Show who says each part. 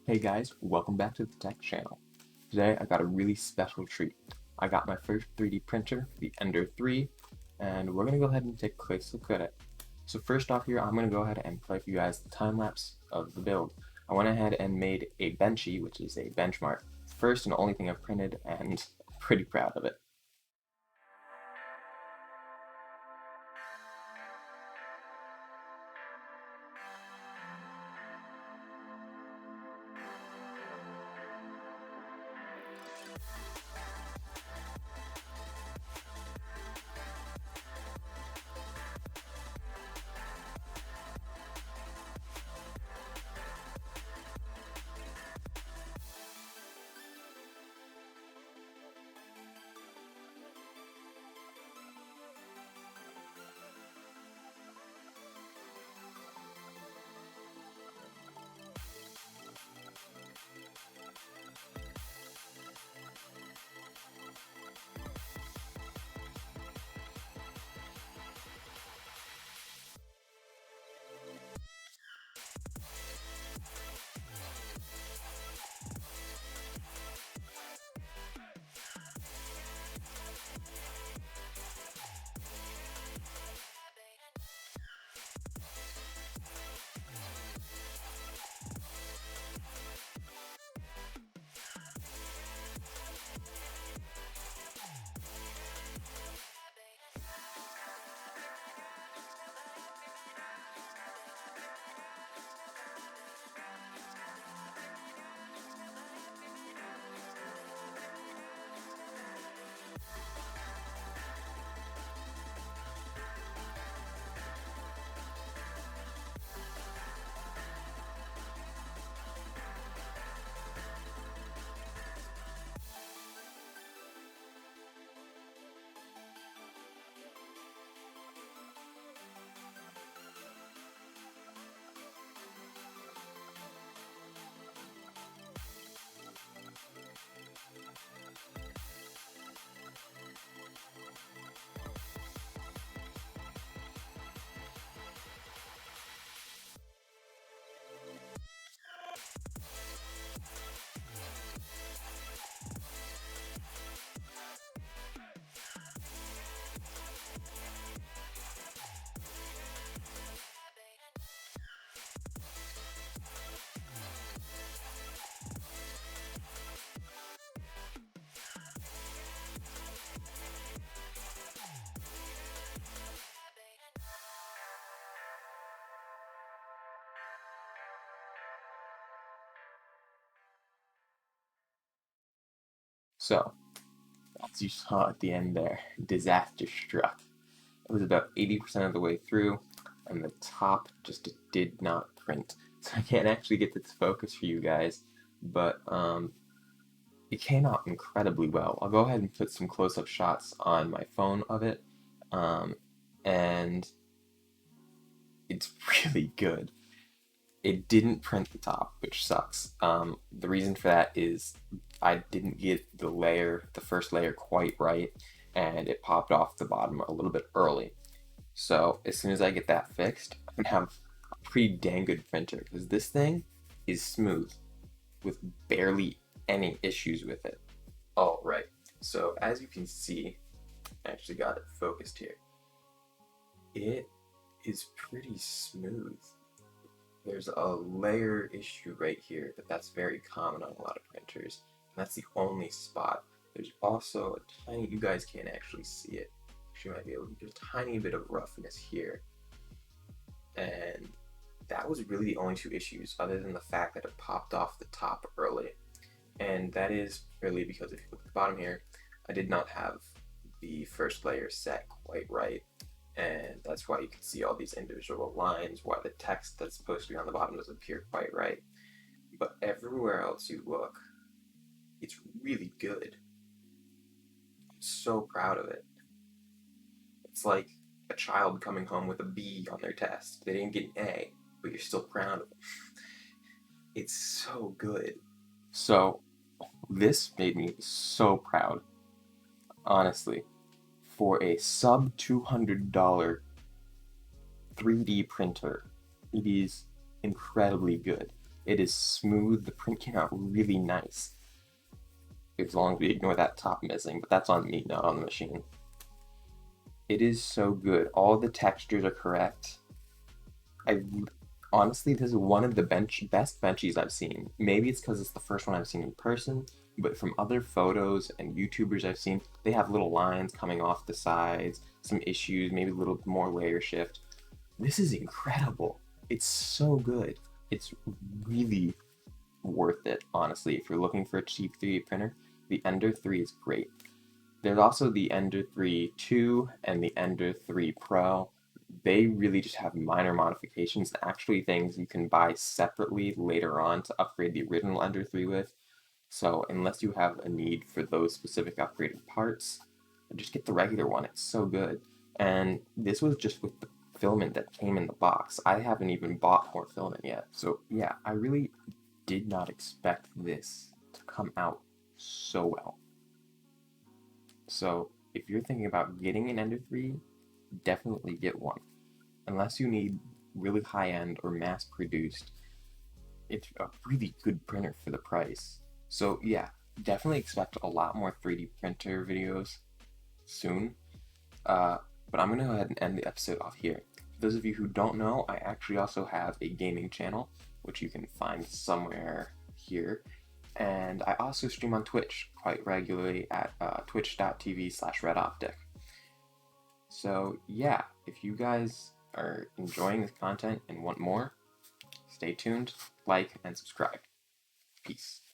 Speaker 1: Hey guys, welcome back to the Tech Channel. Today I got a really special treat. I got my first 3D printer, the Ender 3, and we're going to go ahead and take a close look at it. So first off here, I'm going to go ahead and play for you guys the time lapse of the build. I went ahead and made a benchy, which is a benchmark, first and only thing I've printed, and I'm pretty proud of it. So, as you saw at the end there, disaster struck. It was about 80% of the way through, and the top just did not print. So I can't actually get this focus for you guys, but it came out incredibly well. I'll go ahead and put some close-up shots on my phone of it, um, and it's really good. It didn't print the top, which sucks. The reason for that is I didn't get the first layer quite right, and it popped off the bottom a little bit early. So as soon as I get that fixed, I'm gonna have a pretty dang good printer because this thing is smooth with barely any issues with it. All right. So as you can see, I actually got it focused here. It is pretty smooth. There's a layer issue right here, but that's very common on a lot of printers. And that's the only spot. There's also a tiny, you guys can't actually see it. You might be able to, there's a tiny bit of roughness here. And that was really the only two issues, other than the fact that it popped off the top early. And that is really because if you look at the bottom here, I did not have the first layer set quite right, and that's why you can see all these individual lines, why the text that's supposed to be on the bottom doesn't appear quite right. But everywhere else you look, it's really good. I'm so proud of it. It's like a child coming home with a B on their test. They didn't get an A, but you're still proud of them. It's so good. So, this made me so proud, honestly. For a sub $200 3D printer, it is incredibly good. It is smooth. The print came out really nice. As long as we ignore that top missing, but that's on me, not on the machine. It is so good. All the textures are correct. I honestly, this is one of the best benchies I've seen. Maybe it's because it's the first one I've seen in person, but from other photos and YouTubers I've seen, they have little lines coming off the sides, some issues, maybe a little more layer shift. This is incredible. It's so good. It's really worth it, honestly. If you're looking for a cheap 3D printer, the Ender 3 is great. There's also the Ender 3 2 and the Ender 3 Pro. They really just have minor modifications, actually things you can buy separately later on to upgrade the original Ender 3 with. So unless you have a need for those specific upgraded parts, just get the regular one. It's so good. And this was just with the filament that came in the box. I haven't even bought more filament yet. So yeah, I really did not expect this to come out so well. So if you're thinking about getting an Ender 3, definitely get one. Unless you need really high-end or mass-produced, it's a really good printer for the price. So yeah, definitely expect a lot more 3D printer videos soon. Uh, but I'm gonna go ahead and end the episode off here. For those of you who don't know, I actually also have a gaming channel, which you can find somewhere here. And I also stream on Twitch quite regularly at twitch.tv/redoptic. So yeah, if you guys are enjoying this content and want more, stay tuned, like, and subscribe. Peace.